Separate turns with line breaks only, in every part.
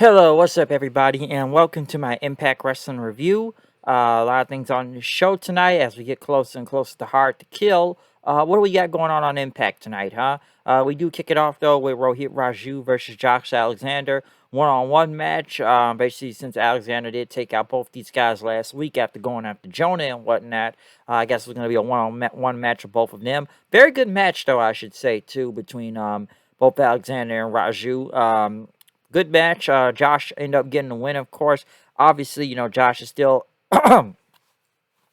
Hello, what's up, everybody, and welcome to my Impact Wrestling review. A lot of things on the show tonight as we get closer and closer to Hard to Kill. What do we got going on Impact tonight, huh? We do kick it off, though, with Rohit Raju versus Josh Alexander. One-on-one match. Basically, since Alexander did take out both these guys last week after going after Jonah and whatnot, I guess it's going to be a one-on-one match of both of them. Very good match, though, I should say, too, between both Alexander and Raju. Good match. Josh ended up getting the win, of course. Obviously, Josh is still,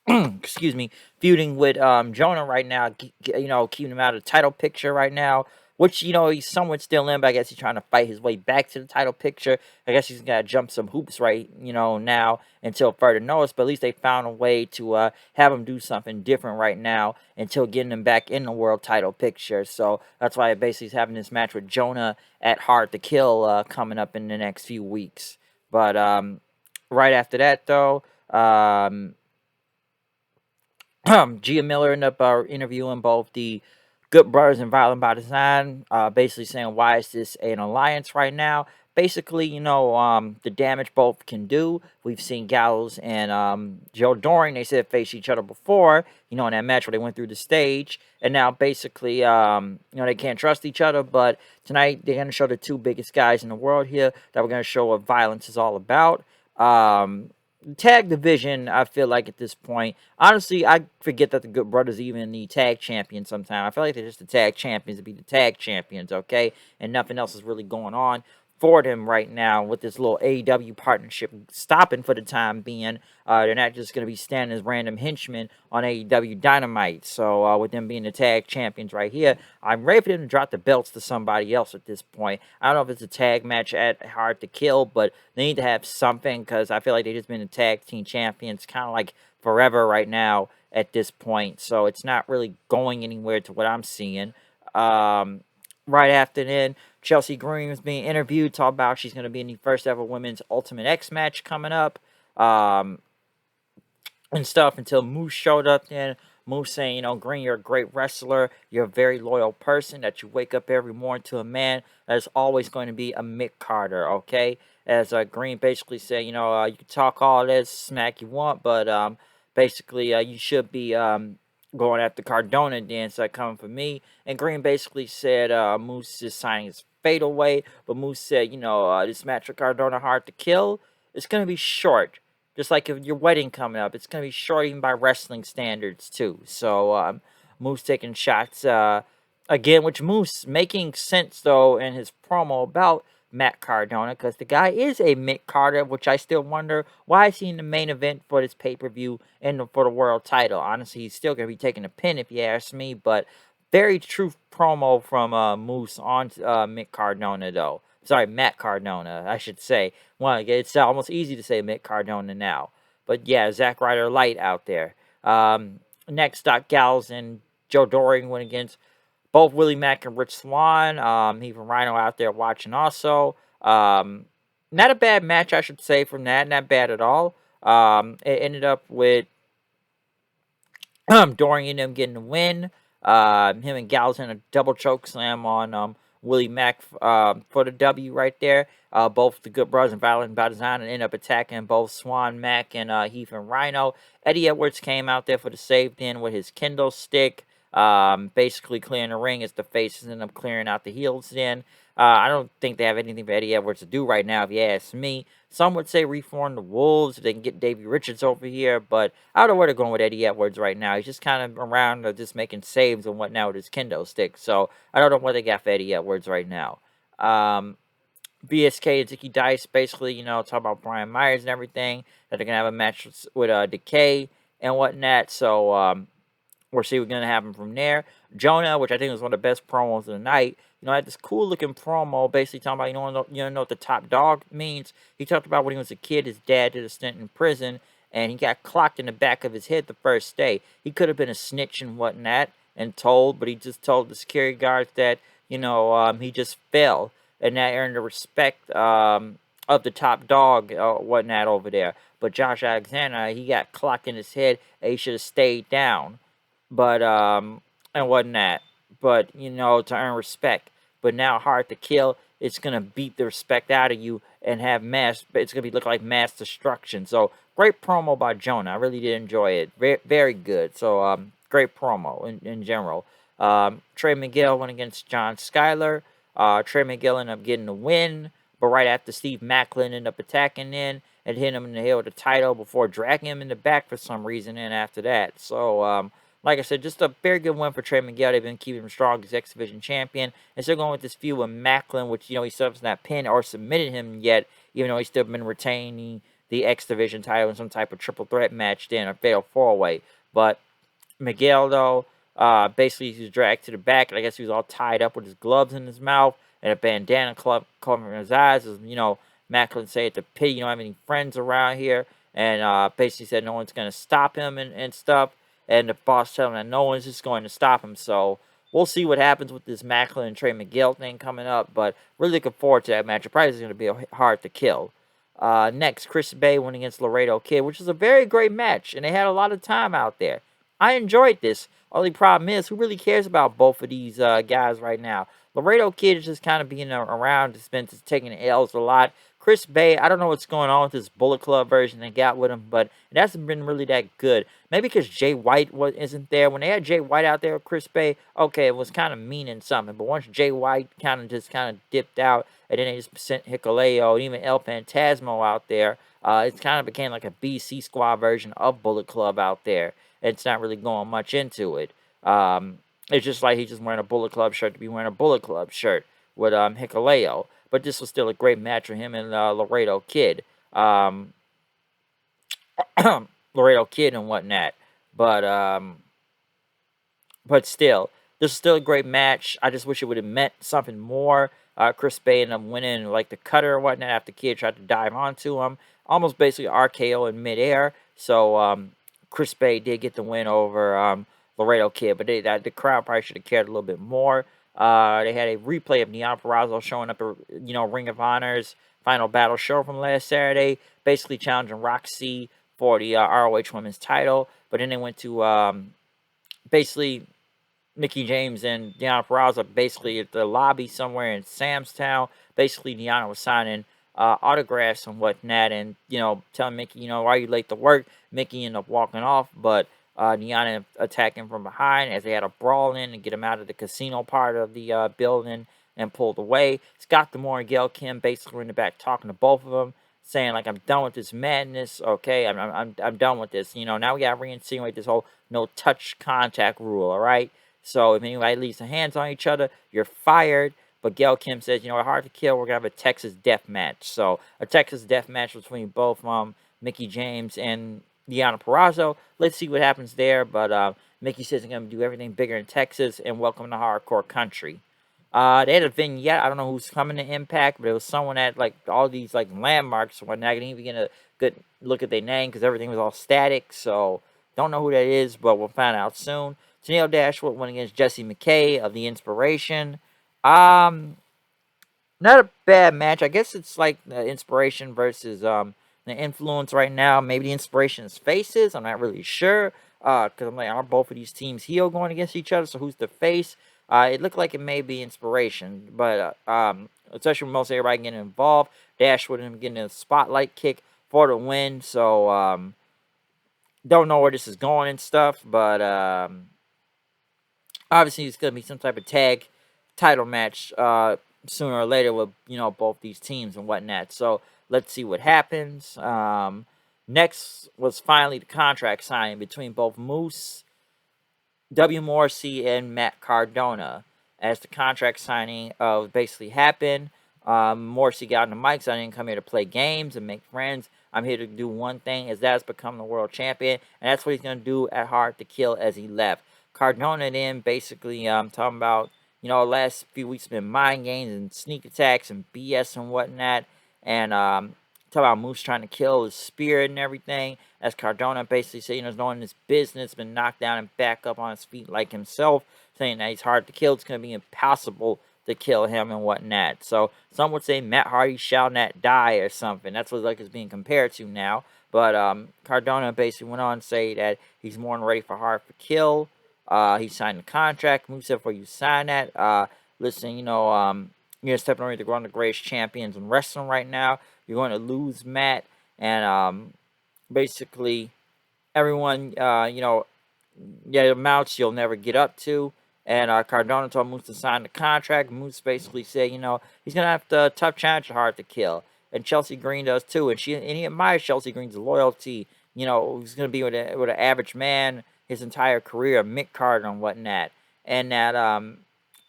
excuse me, feuding with Jonah right now. Keeping him out of the title picture right now, which he's somewhat still in, but I guess he's trying to fight his way back to the title picture. I guess he's got to jump some hoops right, now until further notice. But at least they found a way to have him do something different right now until getting him back in the world title picture. So that's why basically he's having this match with Jonah at Hard to Kill coming up in the next few weeks. But right after that, though. Gia Miller ended up interviewing both the Good Brothers and Violent by Design, basically saying, why is this an alliance right now? Basically, the damage both can do. We've seen Gallows and Joe Doring, they said face each other before, in that match where they went through the stage. And now basically, they can't trust each other. But tonight, they're going to show the two biggest guys in the world here that we're going to show what violence is all about. Tag division, I feel like at this point, honestly, I forget that the Good Brothers even the tag champions sometimes. I feel like they're just the tag champions to be the tag champions, okay? And nothing else is really going on for them right now with this little AEW partnership stopping for the time being. They're not just going to be standing as random henchmen on AEW Dynamite. So with them being the tag champions right here, I'm ready for them to drop the belts to somebody else at this point. I don't know if it's a tag match at Hard to Kill, but they need to have something because I feel like they've just been the tag team champions kind of like forever right now at this point. So it's not really going anywhere to what I'm seeing. Right after then, Chelsea Green was being interviewed, talk about she's going to be in the first ever women's Ultimate X match coming up, and stuff until Moose showed up then. Moose saying, Green, you're a great wrestler. You're a very loyal person that you wake up every morning to a man that is always going to be a Mick Carter, okay? As Green basically said, you can talk all this smack you want, but basically you should be going after Cardona then, so coming for me. And Green basically said Moose is signing his fade away, but Moose said, this match with Cardona Hard to Kill, it's going to be short. Just like if your wedding coming up, it's going to be short even by wrestling standards too. So Moose taking shots again, which Moose making sense though in his promo about Matt Cardona, because the guy is a Mick Carter, which I still wonder why is he in the main event for this pay-per-view and for the world title. Honestly, he's still going to be taking a pin if you ask me, but very true promo from Moose on Mick Cardona though. Sorry, Matt Cardona, I should say. Well, it's almost easy to say Mick Cardona now. But yeah, Zack Ryder Light out there. Next, Doc Gallows and Joe Doring went against both Willie Mack and Rich Swann. Even Rhino out there watching also. Not a bad match, I should say, from that. Not bad at all. It ended up with Doring and them getting the win. Him and Gallows in a double choke slam on Willie Mack for the W right there. Both the Good Brothers and Violent by Design and end up attacking both Swan, Mack, and Heath and Rhino. Eddie Edwards came out there for the save then with his Kindle stick. Basically clearing the ring as the faces end up clearing out the heels then. I don't think they have anything for Eddie Edwards to do right now, if you ask me. Some would say reform the Wolves if they can get Davey Richards over here, but I don't know where they're going with Eddie Edwards right now. He's just kind of around just making saves and whatnot with his kendo stick, so I don't know what they got for Eddie Edwards right now. BSK and Zicky Dice basically, talk about Brian Myers and everything, that they're going to have a match with Decay and whatnot, so we'll see what's going to happen from there. Jonah, which I think was one of the best promos of the night, had this cool looking promo basically talking about, you know what the top dog means. He talked about when he was a kid, his dad did a stint in prison, and he got clocked in the back of his head the first day. He could have been a snitch and whatnot and told, but he just told the security guards that, he just fell, and that earned the respect of the top dog whatnot over there. But Josh Alexander, he got clocked in his head, and he should have stayed down. But and whatnot. But to earn respect. But now Hard to Kill, it's gonna beat the respect out of you and have mass. It's gonna be look like mass destruction. So great promo by Jonah. I really did enjoy it. Very, very good. So great promo in general. Trey Miguel went against John Skyler. Trey Miguel ended up getting the win, but right after Steve Macklin ended up attacking in and hitting him in the head with the title before dragging him in the back for some reason. And after that, so like I said, just a very good win for Trey Miguel. They've been keeping him strong as X Division champion. And still going with this feud with Macklin, which, he still hasn't not pinned or submitted him yet, even though he's still been retaining the X Division title in some type of triple threat match then, a fatal four-way. But Miguel, though, basically he was dragged to the back, and I guess he was all tied up with his gloves in his mouth and a bandana covering his eyes. As, Macklin said at the pit, you don't have any friends around here, and basically said no one's going to stop him and stuff. And the boss telling him that no one's just going to stop him. So we'll see what happens with this Macklin and Trey Miguel thing coming up, but really looking forward to that match. It probably is going to be hard to kill. Next, Chris Bay went against Laredo Kid, which is a very great match, and they had a lot of time out there. I enjoyed this. Only problem is, who really cares about both of these guys right now? Laredo Kid is just kind of being around, just taking the L's a lot. Chris Bay, I don't know what's going on with this Bullet Club version they got with him, but it hasn't been really that good. Maybe because Jay White isn't there. When they had Jay White out there with Chris Bay, okay, it was kind of meaning something. But once Jay White kind of dipped out, and then they just sent Hikuleo and even El Phantasmo out there, it kind of became like a BC Squad version of Bullet Club out there. It's not really going much into it. It's just like he's just wearing a Bullet Club shirt to be wearing a Bullet Club shirt with Hikuleo. But this was still a great match for him and Laredo Kid. Laredo Kid and whatnot. But still, this is still a great match. I just wish it would have meant something more. Chris Bay ended up winning like the cutter or whatnot after Kid tried to dive onto him. Almost basically RKO in midair. So Chris Bay did get the win over Laredo Kid. But the crowd probably should have cared a little bit more. They had a replay of Deonna Purrazzo showing up at, Ring of Honor's Final Battle show from last Saturday. Basically challenging Roxy for the ROH Women's title. But then they went to basically Mickey James and Deonna Purrazzo basically at the lobby somewhere in Sam's Town. Basically, Deonna was signing autographs and whatnot, and telling Mickey, why are you late to work? Mickey ended up walking off, but Deonna attacking from behind as they had a brawl in and get him out of the casino part of the building and pulled away. Scott D'Amore and Gail Kim basically were in the back talking to both of them, saying like, I'm done with this madness. Okay, I'm done with this. Now we gotta reinsinuate this whole no touch contact rule. All right. So if anybody leaves their hands on each other, you're fired. But Gail Kim says, hard to kill. We're gonna have a Texas death match. So a Texas death match between both Mickey James and Deonna Purrazzo. Let's see what happens there. But Mickey says they're gonna do everything bigger in Texas and welcome to hardcore country. They had a vignette. I don't know who's coming to Impact, but it was someone at like all these like landmarks and whatnot. I didn't even get a good look at their name because everything was all static. So don't know who that is, but we'll find out soon. Tennille Dashwood went against Jesse McKay of The Inspiration. Not a bad match. I guess it's like the Inspiration versus the Influence right now. Maybe the Inspiration is faces. I'm not really sure. Because I'm like, are both of these teams heel going against each other? So who's the face? It looked like it may be Inspiration, but especially with most everybody getting involved, Dashwood and getting a spotlight kick for the win. So don't know where this is going and stuff, but obviously it's gonna be some type of tag title match sooner or later with both these teams and whatnot. So let's see what happens. Next was finally the contract signing between both Moose, W. Morrissey, and Matt Cardona. As the contract signing basically happened, Morrissey got on the mic, so I didn't come here to play games and make friends. I'm here to do one thing, as that's become the world champion, and that's what he's going to do at Hard to Kill as he left. Cardona then basically talking about, the last few weeks have been mind games and sneak attacks and BS and whatnot, and talk about Moose trying to kill his spirit and everything. As Cardona basically said, he's knowing his business, been knocked down and back up on his feet like himself, saying that he's hard to kill. It's going to be impossible to kill him and whatnot. So some would say Matt Hardy shall not die or something. That's what like is being compared to now. But Cardona basically went on to say that he's more than ready for Hard to Kill. He signed the contract. Moose said, before you sign that, listen, You're stepping on one of the greatest champions in wrestling right now. You're going to lose Matt, and basically everyone, yeah, amounts you'll never get up to. And Cardona told Moose to sign the contract. Moose basically said, he's gonna have to tough challenge hard to kill, and Chelsea Green does too. And he admires Chelsea Green's loyalty. He's gonna be with an average man his entire career, Mick Carter and whatnot, and that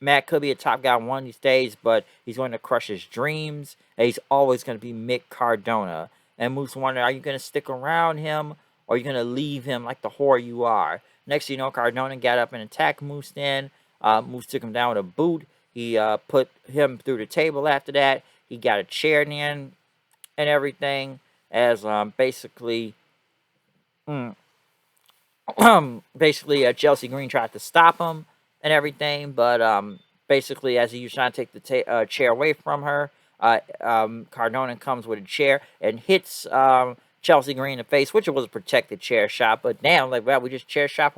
Matt could be a top guy one of these days, but he's going to crush his dreams. And he's always going to be Mick Cardona. And Moose wondered, are you going to stick around him, or are you going to leave him like the whore you are? Next thing you know, Cardona got up and attacked Moose then. Moose took him down with a boot. He put him through the table after that. He got a chair in and everything, as basically... Mm, basically Chelsea Green tried to stop him and everything, but basically as he was trying to take the chair away from her, Cardona comes with a chair and hits Chelsea Green in the face, which was a protected chair shot. But damn, like, wow, we just chair shot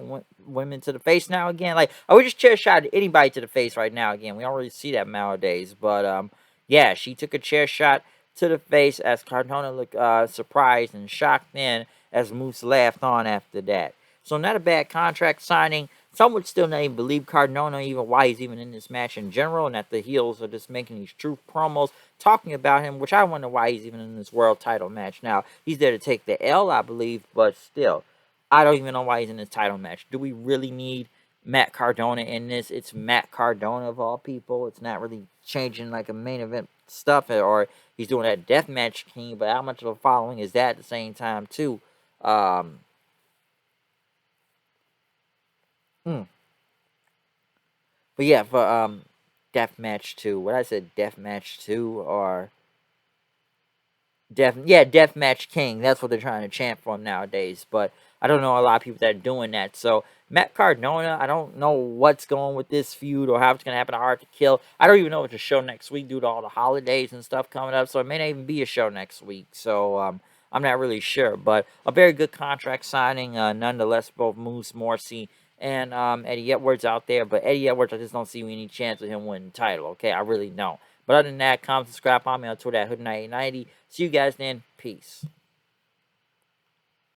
women to the face now again. Like, are we just chair shot anybody to the face right now again? We don't really see that nowadays. But yeah, she took a chair shot to the face as Cardona looked surprised and shocked then as Moose laughed on after that. So not a bad contract signing. Some would still not even believe Cardona, even why he's even in this match in general, and that the heels are just making these truth promos talking about him, which I wonder why he's even in this world title match. Now, he's there to take the L, I believe, but still, I don't even know why he's in this title match. Do we really need Matt Cardona in this? It's Matt Cardona of all people. It's not really changing like a main event stuff, or he's doing that deathmatch king, but how much of a following is that at the same time, too? Hmm. But yeah, for Deathmatch 2. What I said, Deathmatch 2 or Deathmatch King. That's what they're trying to chant for him nowadays. But I don't know a lot of people that are doing that. So Matt Cardona, I don't know what's going with this feud or how it's gonna happen to Hard to Kill. I don't even know if it's a show next week due to all the holidays and stuff coming up. So it may not even be a show next week. So I'm not really sure. But a very good contract signing, nonetheless. Both Moose Morrissey and Eddie Edwards out there. But Eddie Edwards, I just don't see any chance of him winning the title. Okay, I really don't. But other than that, comment, subscribe, follow me on Twitter at Hood9890. See you guys then. Peace.